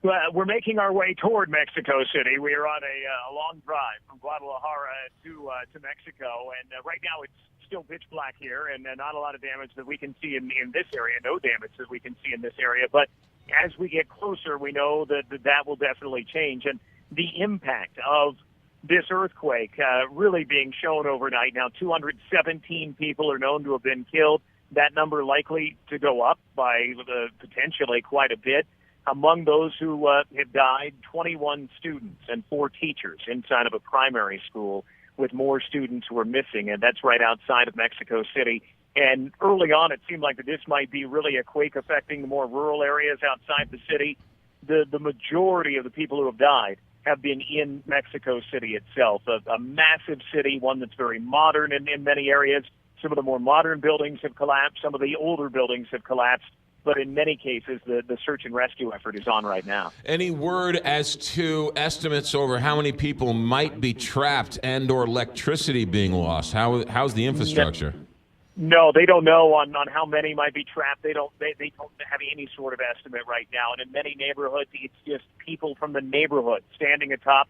We're making our way toward Mexico City. We are on a long drive from Guadalajara to Mexico, and right now it's still pitch black here, and not a lot of damage that we can see in this area. No damage that we can see in this area, but as we get closer, we know that will definitely change, and the impact of this earthquake really being shown overnight. Now, 217 people are known to have been killed. That number likely to go up by potentially quite a bit. Among those who have died, 21 students and 4 teachers inside of a primary school, with more students who are missing, and that's right outside of Mexico City. And early on, it seemed like that this might be really a quake affecting the more rural areas outside the city. The majority of the people who have died have been in Mexico City itself, a massive city, one that's very modern in many areas. Some of the more modern buildings have collapsed. Some of the older buildings have collapsed. But in many cases, the search and rescue effort is on right now. Any word as to estimates over how many people might be trapped and or electricity being lost? How's the infrastructure? No, they don't know on how many might be trapped. They don't have any sort of estimate right now. And in many neighborhoods, it's just people from the neighborhood standing atop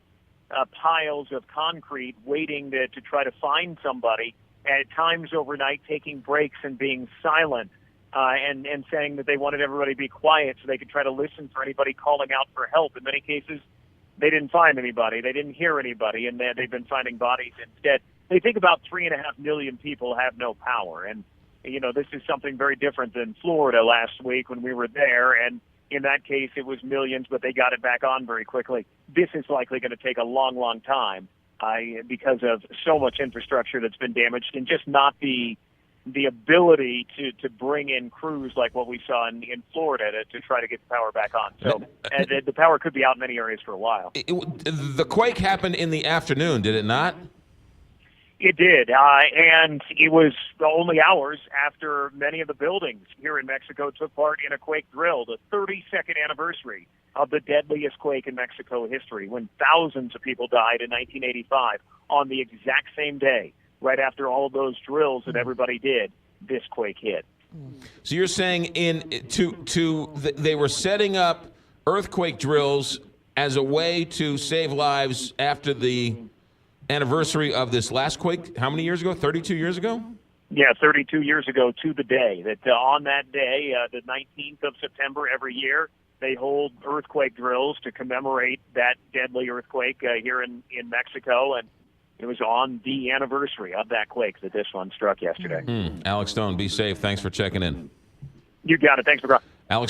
piles of concrete waiting to try to find somebody, at times overnight taking breaks and being silent. And saying that they wanted everybody to be quiet so they could try to listen for anybody calling out for help. In many cases, they didn't find anybody. They didn't hear anybody, and they've been finding bodies instead. They think about 3.5 million people have no power. And, this is something very different than Florida last week when we were there. And in that case, it was millions, but they got it back on very quickly. This is likely going to take a long, long time because of so much infrastructure that's been damaged and just not the ability to bring in crews like what we saw in Florida to try to get the power back on. So the power could be out in many areas for a while. The quake happened in the afternoon, did it not? It did, and it was only hours after many of the buildings here in Mexico took part in a quake drill, the 32nd anniversary of the deadliest quake in Mexico history, when thousands of people died in 1985 on the exact same day. Right after all of those drills that everybody did, this quake hit. So you're saying they were setting up earthquake drills as a way to save lives after the anniversary of this last quake? How many years ago? 32 years ago? Yeah, 32 years ago to the day. That on that day, the 19th of September every year, they hold earthquake drills to commemorate that deadly earthquake here in Mexico, and it was on the anniversary of that quake that this one struck yesterday. Alex Stone, be safe. Thanks for checking in. You got it. Thanks, McGraw. Alex